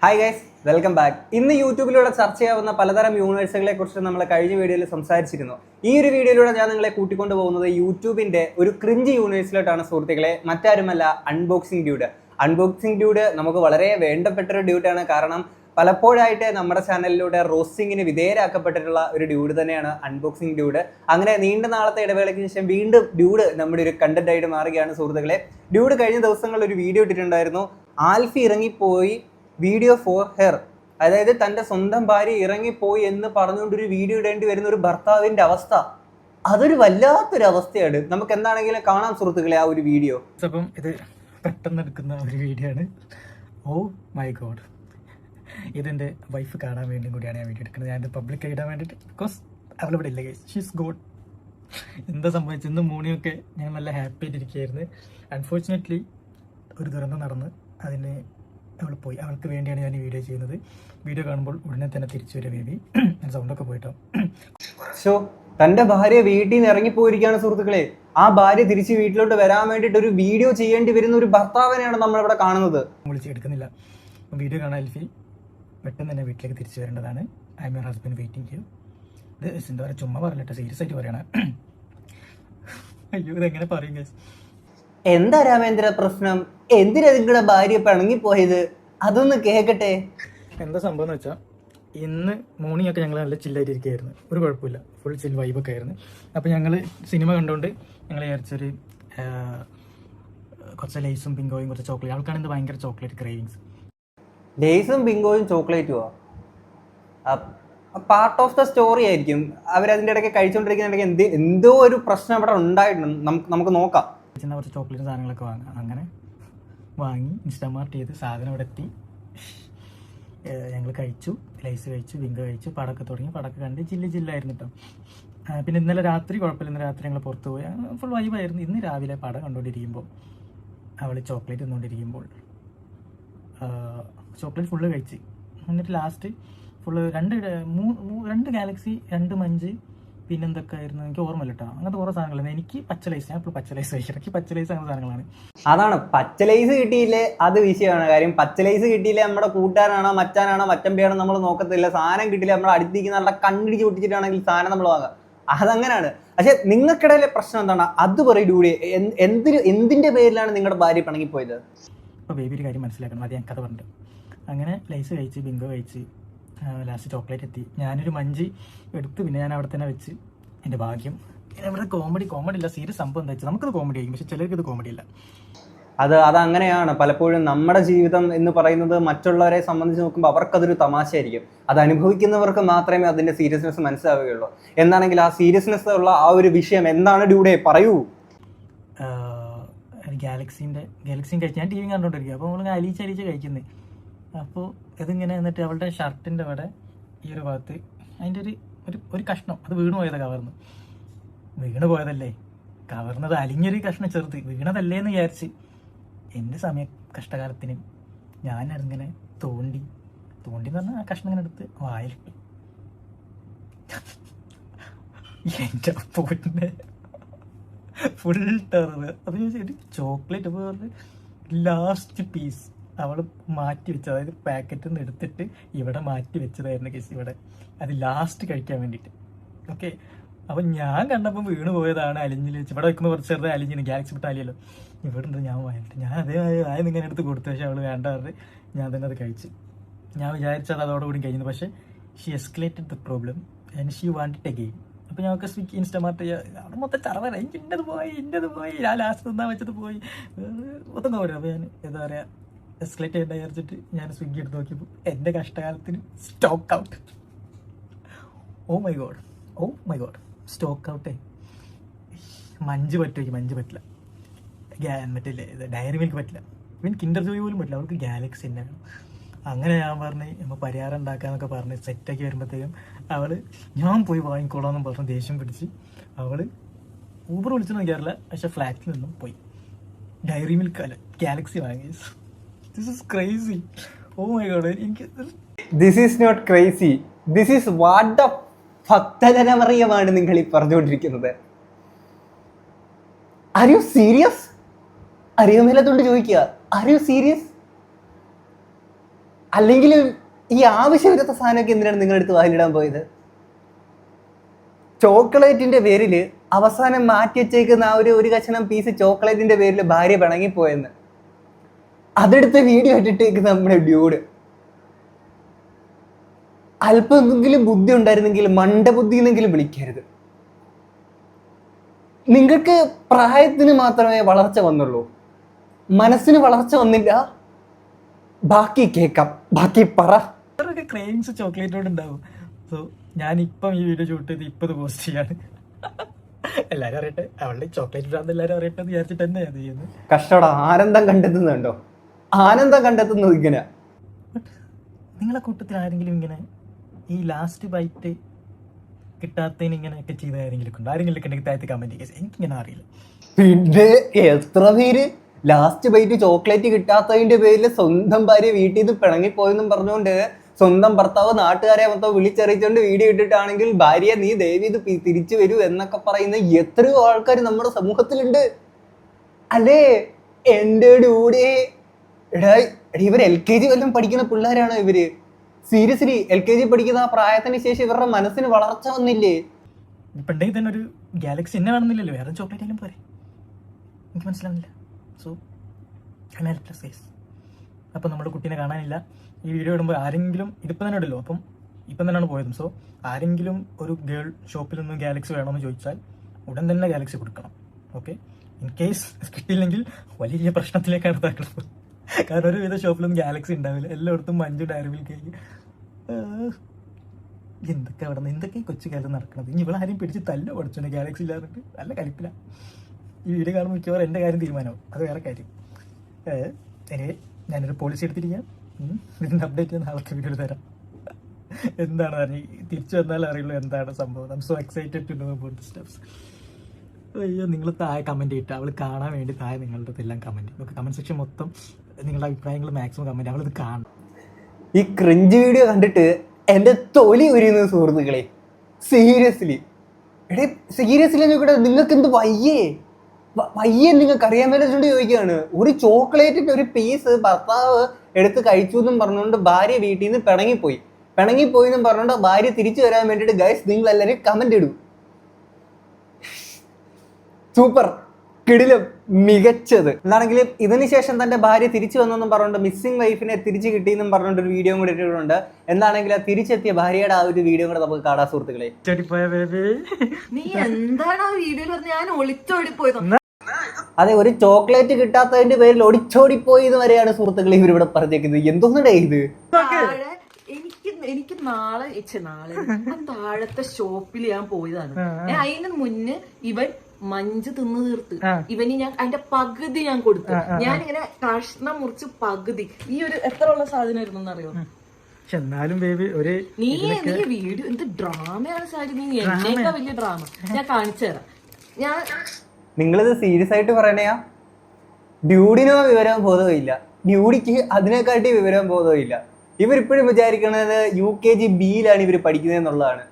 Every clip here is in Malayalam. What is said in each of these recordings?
Hi guys, welcome back. ഇന്ന് യൂട്യൂബിലൂടെ ചർച്ച ചെയ്യാവുന്ന പലതരം യൂണിവേഴ്സുകളെ കുറിച്ച് നമ്മൾ കഴിഞ്ഞ വീഡിയോയിൽ സംസാരിച്ചിരുന്നു. ഈ ഒരു വീഡിയോയിലൂടെ ഞാൻ നിങ്ങളെ കൂട്ടിക്കൊണ്ട് പോകുന്നത് യൂട്യൂബിന്റെ ഒരു ക്രിഞ്ച് യൂണിവേഴ്സിലോട്ടാണ് സുഹൃത്തുക്കളെ. മറ്റാരുമല്ല, അൺബോക്സിംഗ് ഡ്യൂഡ്. അൺബോക്സിംഗ് ഡ്യൂഡ് നമുക്ക് വളരെ വേണ്ടപ്പെട്ടൊരു ഡ്യൂഡാണ്. കാരണം പലപ്പോഴായിട്ട് നമ്മുടെ ചാനലിലൂടെ റോസ്റ്റിങ്ങിന് വിധേയരാക്കപ്പെട്ടിട്ടുള്ള ഒരു ഡ്യൂഡ് തന്നെയാണ് അൺബോക്സിംഗ് ഡ്യൂഡ്. അങ്ങനെ നീണ്ട നാളത്തെ ഇടവേളയ്ക്ക് ശേഷം വീണ്ടും ഡ്യൂഡ് നമ്മുടെ ഒരു കണ്ടന്റ് ആയിട്ട് മാറുകയാണ് സുഹൃത്തുക്കളെ. ഡ്യൂഡ് കഴിഞ്ഞ ദിവസങ്ങളിൽ ഒരു വീഡിയോ ഇട്ടിട്ടുണ്ടായിരുന്നു. ആൽഫി ഇറങ്ങിപ്പോയി വീഡിയോ ഫോർ ഹെർ, അതായത് തൻ്റെ സ്വന്തം ഭാര്യ ഇറങ്ങിപ്പോയി എന്ന് പറഞ്ഞുകൊണ്ടൊരു വീഡിയോ ഇടേണ്ടി വരുന്ന ഒരു ഭർത്താവിൻ്റെ അവസ്ഥ. അതൊരു വല്ലാത്തൊരു അവസ്ഥയാണ്. നമുക്ക് എന്താണെങ്കിലും കാണാം സുഹൃത്തുക്കളെ ആ ഒരു വീഡിയോ. അപ്പം ഇത് പെട്ടെന്ന് എടുക്കുന്ന ഒരു വീഡിയോ ആണ്. ഓ മൈ ഗോഡ്, ഇതെൻ്റെ വൈഫ് കാണാൻ വേണ്ടി കൂടിയാണ് ഞാൻ വീഡിയോ എടുക്കുന്നത്. ഞാനിത് പബ്ലിക് ഇടാൻ വേണ്ടിയിട്ട്. ബിക്കോസ് അവളിവിടെ ഇല്ല ഗൈസ്, ഷീസ് ഗോഡ്. എന്താ സംഭവിച്ചത്? ഇന്ന് മോർണിംഗൊക്കെ ഞാൻ നല്ല ഹാപ്പി ആയിട്ടിരിക്കുകയായിരുന്നു. അൺഫോർച്ചുനേറ്റ്ലി ഒരു ദുരന്തം നടന്ന് അതിന് അവൾ പോയി. അവൾക്ക് വേണ്ടിയാണ് ഞാൻ ഈ വീഡിയോ ചെയ്യുന്നത്. വീഡിയോ കാണുമ്പോൾ ഉടനെ തന്നെ തിരിച്ചു വരും ബേബി. ഞാൻ സൗണ്ടൊക്കെ പോയിട്ടോ. ഷോ തൻ്റെ ഭാര്യ വീട്ടിൽ നിന്ന് ഇറങ്ങിപ്പോയിരിക്കുകയാണ് സുഹൃത്തുക്കളെ. ആ ഭാര്യ തിരിച്ച് വീട്ടിലോട്ട് വരാൻ വേണ്ടിയിട്ട് ഒരു വീഡിയോ ചെയ്യേണ്ടി വരുന്ന ഒരു ഭർത്താവിനെയാണ് നമ്മളിവിടെ കാണുന്നത്. വിളിച്ച് എടുക്കുന്നില്ല. അപ്പം വീഡിയോ കാണാൻ എൽഫി പെട്ടെന്ന് തന്നെ വീട്ടിലേക്ക് തിരിച്ചു വരേണ്ടതാണ്. I M your husband waiting U. ഇത് എന്താ പറയുക, ചുമ്മാ പറയട്ടെ, സീരിയസ് ആയിട്ട് പറയണ. അയ്യോ, ഇതെങ്ങനെ പറയും ഗൈസ്? എന്താ രാമേന്ദ്ര പ്രശ്നം? എന്തിനാ നിങ്ങളുടെ ഭാര്യ പിണങ്ങിപ്പോയത്? അതൊന്ന് കേൾക്കട്ടെ. എന്താ സംഭവം എന്ന് വെച്ചാൽ, ഇന്ന് മോർണിംഗ് ഒക്കെ ഞങ്ങൾ നല്ല ചില്ലായിട്ടിരിക്കുകയായിരുന്നു. ഒരു കുഴപ്പമില്ല, ഫുൾ ചിൽ വൈബൊക്കെ ആയിരുന്നു. അപ്പോൾ ഞങ്ങൾ സിനിമ കണ്ടുകൊണ്ട് ഞങ്ങൾ വിചാരിച്ചൊരു കുറച്ച് ലേസും പിങ്കോയും കുറച്ച് ചോക്ലേറ്റ്. അവൾക്കാണ് ഇത് ഭയങ്കര ചോക്ലേറ്റ് ക്രേവിങ്സ്. ലേസും പിങ്കോയും ചോക്ലേറ്റുമോ? പാർട്ട് ഓഫ് ദ സ്റ്റോറി ആയിരിക്കും. അവരതിൻ്റെ ഇടയ്ക്ക് കഴിച്ചുകൊണ്ടിരിക്കുന്ന എന്തോ ഒരു പ്രശ്നം ഇവിടെ ഉണ്ടായിട്ടുണ്ട്. നമുക്ക് നോക്കാം. ചിന്ന കുറച്ച് ചോക്ലേറ്റ് സാധനങ്ങളൊക്കെ വാങ്ങാം. അങ്ങനെ വാങ്ങി ഇൻസ്റ്റാമാർട്ട് ചെയ്ത് സാധനം ഇവിടെ എത്തി. ഞങ്ങൾ കഴിച്ചു, ലൈസ് കഴിച്ചു, ബിങ്കോ കഴിച്ചു, പടക്ക തുടങ്ങി. പടക്ക കണ്ട് ജില്ലായിരുന്നു കേട്ടോ. പിന്നെ ഇന്നലെ രാത്രി കുഴപ്പമില്ല, ഇന്നലെ രാത്രി ഞങ്ങൾ പുറത്ത് പോയി, ഫുൾ വൈബായിരുന്നു. ഇന്ന് രാവിലെ പടം കണ്ടുകൊണ്ടിരിക്കുമ്പോൾ അവൾ ചോക്ലേറ്റ് തിന്നുകൊണ്ടിരിക്കുമ്പോൾ ചോക്ലേറ്റ് ഫുള്ള് കഴിച്ച്. എന്നിട്ട് ലാസ്റ്റ് ഫുള്ള് രണ്ട് ഗാലക്സി, 2 മഞ്ച്, പിന്നെന്തൊക്കെ ആയിരുന്നു എനിക്ക് ഓർമ്മയില്ല കേട്ടോ. അങ്ങനത്തെ ഓരോ സാധനങ്ങളാണ്. എനിക്ക് പച്ചലൈസ്, ഞാൻ ഇപ്പോൾ പച്ചലൈസ് കഴിക്കണം. എനിക്ക് പച്ചലൈസ് അങ്ങനെ സാധനങ്ങളാണ്. അതാണ്, പച്ചലൈസ് കിട്ടിയില്ലേ അത് വിഷയമാണ്. കാര്യം പച്ചലൈസ് കിട്ടിയില്ലേ നമ്മുടെ കൂട്ടുകാരാണോ മച്ചാനാണോ മച്ചമ്പിയാണോ നമ്മൾ നോക്കത്തില്ല. സാധനം കിട്ടിയില്ല നമ്മൾ അടുത്തിരിക്കുന്ന നല്ല കണ്ടിടിച്ച് പൊട്ടിച്ചിട്ടാണെങ്കിൽ സാധനം നമ്മൾ വാങ്ങാം. അതങ്ങനെയാണ്. പക്ഷെ നിങ്ങൾക്കിടയിലെ പ്രശ്നം എന്താണ്? അത് പറയും ഡ്യൂഡി. എന്തിന്റെ പേരിലാണ് നിങ്ങളുടെ ഭാര്യ പിണങ്ങിപ്പോയത്? ഇപ്പോൾ ബേബി ഒരു കാര്യം മനസ്സിലാക്കണം, അത് ഞാൻ കഥ പറഞ്ഞിട്ട്. അങ്ങനെ ലൈസ് കഴിച്ച്, ബിങ്കോ കഴിച്ച്, ലാസ്റ്റ് ചോക്ലേറ്റ് എത്തി. ഞാനൊരു മഞ്ചി എടുത്ത് പിന്നെ ഞാൻ അവിടെ തന്നെ വെച്ച്. എൻ്റെ ഭാഗ്യം. ഇവിടെ കോമഡി ഇല്ല. സീരിയസ് സംഭവം എന്താ വെച്ചാൽ നമുക്കത് കോമഡി ആയിരിക്കും, പക്ഷെ ചിലർക്ക് ഇത് കോമഡി ഇല്ല. അതങ്ങനെയാണ്. പലപ്പോഴും നമ്മുടെ ജീവിതം എന്ന് പറയുന്നത് മറ്റുള്ളവരെ സംബന്ധിച്ച് നോക്കുമ്പോൾ അവർക്കതൊരു തമാശയായിരിക്കും. അത് അനുഭവിക്കുന്നവർക്ക് മാത്രമേ അതിൻ്റെ സീരിയസ്നെസ് മനസ്സിലാവുകയുള്ളൂ. എന്താണെങ്കിൽ ആ സീരിയസ്നെസ് ഉള്ള ആ ഒരു വിഷയം എന്താണ് ഡ്യൂഡേ, പറയൂ. ഗാലക്സിയും കഴിച്ച് ഞാൻ ടി വി കണ്ടുകൊണ്ടിരിക്കുക. അപ്പോൾ നമ്മൾ അലിച്ച് കഴിക്കുന്നത്. അപ്പോൾ ഇതിങ്ങനെ എന്നിട്ട് അവളുടെ ഷർട്ടിൻ്റെ അവിടെ ഈ ഒരു ഭാഗത്ത് അതിൻ്റെ ഒരു കഷ്ണം അത് വീണ് പോയതാണ്. വീണ് പോയതല്ലേ, കവർന്നത് അലിഞ്ഞൊരു കഷ്ണം ചെറുത് വീണതല്ലേ എന്ന് വിചാരിച്ച് എൻ്റെ കഷ്ടകാലത്തിന് ഞാൻ അതിങ്ങനെ തോണ്ടി എന്ന് പറഞ്ഞാൽ ആ കഷ്ണം ഇങ്ങനെ എടുത്ത് വായിലിട്ടു. എൻ്റെ പൊന്നെ ഫുൾ ടെറർ. അത് ഒരു ചോക്ലേറ്റ് അപ്പോൾ പറഞ്ഞ് ലാസ്റ്റ് പീസ് അവൾ മാറ്റി വെച്ചത്, അതായത് പാക്കറ്റിൽ നിന്ന് എടുത്തിട്ട് ഇവിടെ മാറ്റി വെച്ചതായിരുന്നു കേസ്. ഇവിടെ അത് ലാസ്റ്റ് കഴിക്കാൻ വേണ്ടിയിട്ട്. ഓക്കെ, അപ്പം ഞാൻ കണ്ടപ്പോൾ വീണ് പോയതാണ്. അലിഞ്ഞിൽ വെച്ച് ഇവിടെ വെക്കുമ്പോൾ കുറച്ച് ചെറുത് അലിഞ്ഞിന് ഗാലക്സി വിട്ട് അലിയല്ലോ. ഇവിടെ ഉണ്ട് ഞാൻ വായിട്ട് ഞാൻ അതേമാതിരി ഇങ്ങനെ എടുത്ത് കൊടുത്തു. പക്ഷേ അവൾ വേണ്ട പറഞ്ഞ് ഞാൻ തന്നെ അത് കഴിച്ചു. ഞാൻ വിചാരിച്ചത് അതോടുകൂടി കഴിഞ്ഞത്. പക്ഷേ she escalated the problem and she want it again. അപ്പോൾ ഞങ്ങൾക്ക് സ്വിഗ്ഗി ഇൻസ്റ്റാമാർട്ട് ചെയ്യുക. അവിടെ മൊത്തം ചറവര, എനിക്ക് ഇന്നത് പോയി ഞാൻ ലാസ്റ്റ് തിന്നാൻ വെച്ചത് പോയി മൊത്തം കോരും. അപ്പോൾ ഞാൻ എന്താ പറയുക, എസ്കലേറ്റ് ചെയ്യേണ്ട വിചാരിച്ചിട്ട് ഞാൻ സ്വിഗ്ഗി എടുത്ത് നോക്കിയപ്പോൾ എൻ്റെ കഷ്ടകാലത്തിന് stock out. Oh my god stock ഔട്ടേ. മഞ്ച് പറ്റില്ല, മറ്റില്ലേ ഇത് ഡയറി മിൽക്ക് പറ്റില്ല, ഇവൻ കിൻഡർ ജോയ് പോലും പറ്റില്ല. അവർക്ക് ഗാലക്സി തന്നെ വേണം. അങ്ങനെ ഞാൻ പറഞ്ഞ് നമ്മൾ പരിഹാരം ഉണ്ടാക്കാന്നൊക്കെ പറഞ്ഞ് സെറ്റാക്കി വരുമ്പോഴത്തേക്കും അവൾ ഞാൻ പോയി വാങ്ങിക്കോളാമെന്നും പറഞ്ഞ് ദേഷ്യം പിടിച്ച് അവൾ ഊബർ വിളിച്ചു നോക്കിയാറില്ല. പക്ഷെ ഫ്ലാറ്റിൽ നിന്നും പോയി ഡയറി മിൽക്ക് അല്ല ഗാലക്സി വാങ്ങി. This is crazy. Oh my god. This is not crazy. This is what the ഭക്തജനമറിയമാണ് നിങ്ങൾ ഈ പറഞ്ഞുകൊണ്ടിരിക്കുന്നത്. Are you serious? അറിയാൻ മേലാത്തോണ്ട് ചോദിക്കുക. Are you serious? അല്ലെങ്കിൽ ഈ ആവശ്യമില്ലാത്ത സാധനമൊക്കെ എന്തിനാണ് നിങ്ങളുടെ അടുത്ത് വായിലിടാൻ പോയത്? ചോക്ലേറ്റിന്റെ പേരിൽ അവസാനം മാറ്റി വെച്ചേക്കുന്ന ആ ഒരു കഷണം പീസ് ചോക്ലേറ്റിന്റെ പേരിൽ ഭാര്യ പിണങ്ങിപ്പോയെന്ന് അതെടുത്ത് വീഡിയോ ഇട്ടിട്ടേക്ക് നമ്മുടെ ഡ്യൂഡ്. അല്പം എന്തെങ്കിലും ബുദ്ധി ഉണ്ടായിരുന്നെങ്കിൽ മണ്ടബുദ്ധി എന്നെങ്കിലും വിളിക്കരുത്. നിങ്ങൾക്ക് പ്രായത്തിന് മാത്രമേ വളർച്ച വന്നുള്ളൂ, മനസ്സിന് വളർച്ച വന്നില്ല. ബാക്കി കേൾക്കാം, ബാക്കി പറ. ക്രെയിംസ് ചോക്ലേറ്റോട് ഉണ്ടാവും. സോ ഞാനിപ്പം ഈ വീഡിയോ ഷൂട്ട് ചെയ്ത് ഇപ്പം പോസ്റ്റ് ചെയ്യാണ്. എല്ലാവരും അറിയട്ടെ, അവളുടെ ചോക്ലേറ്റ് ഭ്രാന്ത് എല്ലാവരും അറിയട്ടെ എന്ന് വിചാരിച്ചിട്ട് തന്നെ അത് ചെയ്യുന്നത്. കഷ്ടടാ, ആനന്ദം കണ്ടെത്തുന്നുണ്ടോ? ആനന്ദം കണ്ടെത്തുന്നത് ഇങ്ങനെ. നിങ്ങളെ കൂട്ടത്തിൽ ആരെങ്കിലും ഇങ്ങനെ ഈ ലാസ്റ്റ് ബൈറ്റ് കിട്ടാത്തതിന് ഇങ്ങനെയൊക്കെ ചെയ്ത ആരെങ്കിലും ഉണ്ടോ? ആരെങ്കിലും ഉണ്ടെങ്കിൽ താഴത്ത് കമന്റ് ചെയ്യുക. എനിക്കിങ്ങനെ അറിയില്ല. പിന്നെ എത്ര പേര് ലാസ്റ്റ് ബൈറ്റ് ചോക്ലേറ്റ് കിട്ടാത്തതിന്റെ പേരിൽ സ്വന്തം ഭാര്യ വീട്ടിൽ നിന്ന് പിണങ്ങിപ്പോയെന്നും പറഞ്ഞുകൊണ്ട് സ്വന്തം ഭർത്താവ് നാട്ടുകാരെ മൊത്തം വിളിച്ചറിയിച്ചുകൊണ്ട് വീഡിയോ ഇട്ടിട്ടാണെങ്കിൽ ഭാര്യ നീ ദേവി ഇത് തിരിച്ചു വരൂ എന്നൊക്കെ പറയുന്ന എത്രയോ ആൾക്കാർ നമ്മുടെ സമൂഹത്തിലുണ്ട് അല്ലേ? എൻ്റെ ഡൂടെ എടാ, ഇവർ LKG വല്ലതും പഠിക്കുന്ന പിള്ളേരാണോ ഇവര്? സീരിയസ്ലി LKG പഠിക്കുന്ന ആ പ്രായത്തിന് ശേഷം ഇവരുടെ മനസ്സിന് വളർച്ച വന്നില്ലേ? ഇപ്പം ഉണ്ടെങ്കിൽ തന്നെ ഒരു ഗാലക്സി എന്നെ വേണമെന്നില്ലല്ലോ, വേറെ ചോക്ലേറ്റ് ആയാലും പോരെ. എനിക്ക് മനസ്സിലാവുന്നില്ല. സോ അപ്പം നമ്മുടെ കുട്ടീനെ കാണാനില്ല. ഈ വീഡിയോ ഇടുമ്പോൾ ആരെങ്കിലും ഇതിപ്പോൾ തന്നെ ഇടല്ലോ, അപ്പം ഇപ്പം തന്നെയാണ് പോയതും. സോ ആരെങ്കിലും ഒരു ഗേൾ ഷോപ്പിൽ നിന്ന് ഗാലക്സി വേണമെന്ന് ചോദിച്ചാൽ ഉടൻ തന്നെ ഗാലക്സി കൊടുക്കണം. ഓക്കെ, ഇൻ കേസ് കിട്ടിയില്ലെങ്കിൽ വലിയ പ്രശ്നത്തിലേക്കാണ് താങ്കൾ. കാരണം ഒരുവിധ ഷോപ്പിലൊന്നും ഗാലക്സി ഉണ്ടാവില്ല, എല്ലായിടത്തും മഞ്ജു ഡയറി മിൽക്ക് കേക്ക്. എന്തൊക്കെ അവിടെ നിന്ന് എന്തൊക്കെ ഈ കൊച്ചു കാലത്ത് നടക്കുന്നത്? ഇനി ഇവിടെ ആരെയും പിടിച്ച് തല്ല പഠിച്ചോണ്ട് ഗാലക്സി ഇല്ലാന്നിട്ട് നല്ല കളിപ്പില്ല. ഈ വീഡിയോ കാണുമ്പോൾ മിക്കവാറും എൻ്റെ കാര്യം തീരുമാനമാവും, അത് വേറെ കാര്യം. എനിവേ ഞാനൊരു പോളിസി എടുത്തിരിക്കാം. ഇതിൻ്റെ അപ്ഡേറ്റ് നാളത്തെ വീഡിയോയിൽ തരാം. എന്താണ് തിരിച്ചു വന്നാലേ അറിയുള്ളൂ എന്താണ് സംഭവം. I am so excited to know about the steps. അയ്യോ, നിങ്ങൾ താഴെ കമൻറ്റ് ചെയ്തിട്ട് അവൾ കാണാൻ വേണ്ടി താഴെ നിങ്ങളുടെ എല്ലാം കമൻറ്റ് ചെയ്യും. നമുക്ക് കമൻറ്റ് സെക്ഷൻ മൊത്തം നിങ്ങളുടെ അഭിപ്രായങ്ങൾ മാക്സിമം കമൻറ്റ്, അവളിത് കാണും. ഈ ക്രിഞ്ച് വീഡിയോ കണ്ടിട്ട് എൻ്റെ തൊലി ഉരിയുന്നത് സുഹൃത്തുക്കളെ. സീരിയസ്ലി എടേ, സീരിയസ്ലി നോക്കട്ടെ, നിങ്ങൾക്ക് എന്ത് വയ്യേ നിങ്ങൾക്ക് അറിയാൻ മേലോട്ട് ചോദിക്കുകയാണ്. ഒരു ചോക്ലേറ്റിന്റെ ഒരു പീസ് ഭർത്താവ് എടുത്ത് കഴിച്ചു എന്നും പറഞ്ഞുകൊണ്ട് ഭാര്യ വീട്ടിൽ നിന്ന് പിണങ്ങിപ്പോയി എന്നും പറഞ്ഞുകൊണ്ട് ഭാര്യ തിരിച്ചു വരാൻ വേണ്ടിയിട്ട് ഗൈസ് നിങ്ങൾ എല്ലാവരും കമന്റ് ഇടൂ. സൂപ്പർ, കിടിലം, മികച്ചത്. എന്താണെങ്കിലും ഇതിന് ശേഷം തന്റെ ഭാര്യ തിരിച്ചു വന്നെന്നും പറഞ്ഞുകൊണ്ട് മിസ്സിംഗ് വൈഫിനെ തിരിച്ചു കിട്ടിയെന്നും പറഞ്ഞുകൊണ്ട് ഒരു വീഡിയോ കൂടി ഇട്ടിട്ടുണ്ട്. എന്താണെങ്കിലും തിരിച്ചെത്തിയ ഭാര്യയുടെ ആ ഒരു വീഡിയോ കൂടെ നമുക്ക് കാണാൻ സുഹൃത്തുക്കളെ. നീ എന്താണ് ആ വീഡിയോയിൽ പറഞ്ഞ? ഞാൻ ഒളിച്ചോടിപ്പോയത്. അതെ, ഒരു ചോക്ലേറ്റ് കിട്ടാത്തതിന്റെ പേരിൽ ഒടിച്ചോടിപ്പോയി എന്ന് വരെയാണ് സുഹൃത്തുക്കളെ ഇവരിവിടെ പറഞ്ഞേക്കുന്നത്. എന്തോന്നടേ ഇത്? എനിക്ക് നാളെ താഴത്തെ ഷോപ്പിൽ ഞാൻ പോയതാണ്. അതിന് മുന്നേ ഇവൻ മഞ്ച് തിന്നു തീർത്ത് ഇവന് ഞാൻ അതിന്റെ പകുതി ഞാൻ കൊടുത്തു. ഞാനിങ്ങനെ കഷ്ണം മുറിച്ച് പകുതി. ഈ ഒരു എത്ര ഉള്ള സാധനമായിരുന്നു അറിയോ? എന്നാലും ബേബി ഒരു നീ വീഡിയോ എന്ത് ഡ്രാമയാണ് സാരി. നീ എന്നേക്കാ വലിയ ഡ്രാമ ഞാൻ കാണിച്ചു തരാം. നിങ്ങളിത് സീരിയസ് ആയിട്ട് പറയണയാ? ഡ്യൂഡിനോ വിവരം ബോധമില്ല, ഡ്യൂഡിക്ക് അതിനെക്കാട്ടി വിവരം ബോധമില്ല. ഇവരിപ്പോഴും വിചാരിക്കുന്നത് UKG Bയിലാണ് ഇവർ പഠിക്കുന്നത് എന്നുള്ളതാണ്.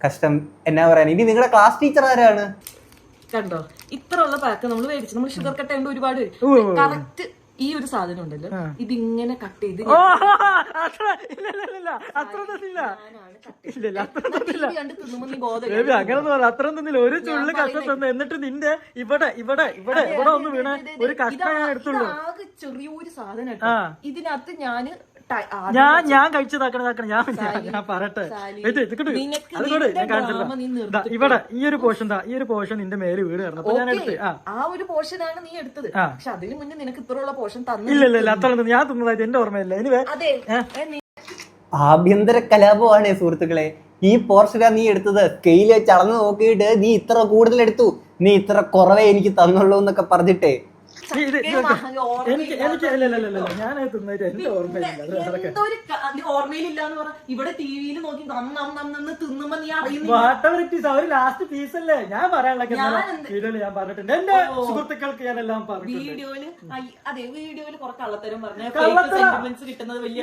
കഷ്ടം, എന്നാ പറയാൻ. ഇനി നിങ്ങളുടെ ക്ലാസ് ടീച്ചർ ആരാണ്? കണ്ടോ, ഇത്ര ഉള്ള പാക്ക് നമ്മൾ മേടിച്ചു. നമ്മൾ ഷുഗർ കട്ട് ആയതുകൊണ്ട് ഒരുപാട് കറക്റ്റ് ഈ ഒരു സാധനം ഉണ്ടല്ലോ, ഇതിങ്ങനെ കട്ട് ചെയ്ത് അത്ര തന്നില്ല. ഒരു ചുള്ളു കഷ്ടം തന്നു, എന്നിട്ട് നിന്റെ ഇവിടെ ഇവിടെ ഇവിടെ ഇവിടെ ഒന്ന് വീണ ഒരു കഷ്ടം ഞാൻ എടുത്തുള്ളൂ. ചെറിയൊരു സാധനം ഇതിനകത്ത് ഞാൻ കഴിച്ചതാക്കണം. ഞാൻ പറയട്ടെ, ഇവിടെ ഈ ഒരു പോർഷൻ നിന്റെ മേലെ വീട് കയറണം. ഞാൻ എടുത്ത് ആ ഒരു പോർഷനാണ് നീ എടുത്തത്. പക്ഷെ അതിന് മുന്നേ നിനക്ക് ഇത്രയുള്ള പോർഷൻ തന്നു. ഇല്ല അത്ര ഞാൻ തിന്നതായിട്ട് എന്റെ ഓർമ്മയില്ല. ഇനി ആഭ്യന്തര കലാപമാണ് സുഹൃത്തുക്കളെ. ഈ പോർഷനാ നീ എടുത്തത്. സ്കെയിൽ വെച്ച് അളന്ന് നോക്കിയിട്ട് നീ ഇത്ര കൂടുതൽ എടുത്തു, നീ ഇത്ര കുറവേ എനിക്ക് തന്നുള്ളൂ എന്നൊക്കെ പറഞ്ഞിട്ടേ ഓർമ്മയിലില്ലാന്ന് പറ. ഇവിടെ ടിവിയിൽ നോക്കി തിന്നുമ്പോ നീ ലാസ്റ്റ് പീസ് അല്ലേ ഞാൻ പറയാനുള്ള ഞാൻ പറഞ്ഞിട്ടുണ്ട്. എന്റെ സുഹൃത്തുക്കൾക്ക് ഞാനെല്ലാം പറഞ്ഞു. വീഡിയോയില് അതെ, വീഡിയോയില് കുറെ കള്ളത്തരം പറഞ്ഞ കിട്ടുന്നത് വലിയ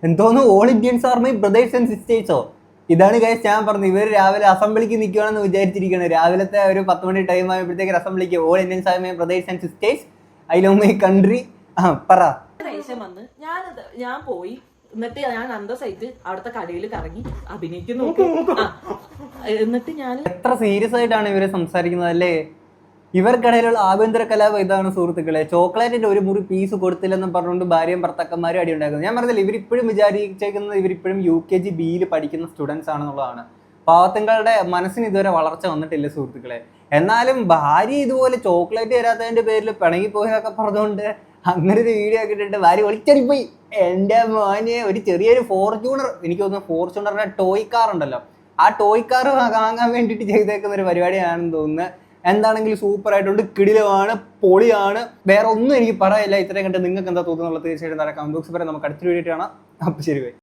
എന്തോന്ന് all Indians army brothers and സിസ്റ്റേഴ്സോ? ഇതാണ് ഗൈസ് ഞാൻ പറഞ്ഞത്, ഇവർ രാവിലെ അസംബ്ലിക്ക് നിൽക്കുകയാണെന്ന് വിചാരിച്ചിരിക്കുകയാണ്. രാവിലത്തെ ഒരു 10 മണി ടൈം ആയപ്പോഴത്തേക്ക് അസംബ്ലിക്ക് ഓൾ ഇന്ത്യൻ സാമയ brothers and sisters I love my country പറ. ദേഷ്യം വന്ന് ഞാൻ പോയി. എന്നിട്ട് ഞാൻ അന്തസ്സായിട്ട് അവിടുത്തെ കടയിൽ കറങ്ങി അഭിനയിക്കുന്നു. എന്നിട്ട് ഞാൻ എത്ര സീരിയസ് ആയിട്ടാണ് ഇവര് സംസാരിക്കുന്നത് അല്ലേ. ഇവർക്കിടയിലുള്ള ആഭ്യന്തര കലാപം ഇതാണ് സുഹൃത്തുക്കളെ. ചോക്ലേറ്റിന്റെ ഒരു മുറി പീസ് കൊടുത്തില്ലെന്ന് പറഞ്ഞുകൊണ്ട് ഭാര്യയും ഭർത്താക്കന്മാരും അടി ഉണ്ടാക്കുന്നത്. ഞാൻ പറഞ്ഞില്ല, ഇവരിപ്പോഴും വിചാരിച്ചേക്കുന്നത് ഇവരിപ്പോഴും UKG B പഠിക്കുന്ന സ്റ്റുഡൻസ് ആണെന്നുള്ളതാണ്. പാവത്തുങ്ങളുടെ മനസ്സിന് ഇതുവരെ വളർച്ച വന്നിട്ടില്ല സുഹൃത്തുക്കളെ. എന്നാലും ഭാര്യ ഇതുപോലെ ചോക്ലേറ്റ് തരാത്തതിന്റെ പേരിൽ പിണങ്ങി പോയതൊക്കെ പറഞ്ഞുകൊണ്ട് അങ്ങനെ ഒരു വീഡിയോ ഒക്കെ ഇട്ടിട്ട് ഭാര്യ ഒളിച്ചടിപ്പോയി. എൻ്റെ മോനെ ഒരു ചെറിയൊരു ഫോർച്യൂണർ, എനിക്ക് തോന്നുന്നു ഫോർച്യൂണറിന്റെ ടോയ് കാർ ഉണ്ടല്ലോ, ആ ടോയ് കാർ വാങ്ങാൻ വേണ്ടിയിട്ട് ചെയ്തേക്കുന്ന ഒരു പരിപാടിയാണെന്ന് തോന്നുന്നത്. എന്താണെങ്കിലും സൂപ്പർ ആയിട്ടുണ്ട്, കിടിലമാണ്, പൊളിയാണ്. വേറെ ഒന്നും എനിക്ക് പറയാനില്ല. ഇത്രയും കണ്ട് നിങ്ങൾക്ക് എന്താ തോന്നുന്നുള്ളത് തീർച്ചയായിട്ടും കമന്റ് ബോക്സിൽ പറയാം. നമുക്ക് അടുത്തൊരു വീഡിയോ കാണാം. അപ്പോൾ ശരി ബൈ.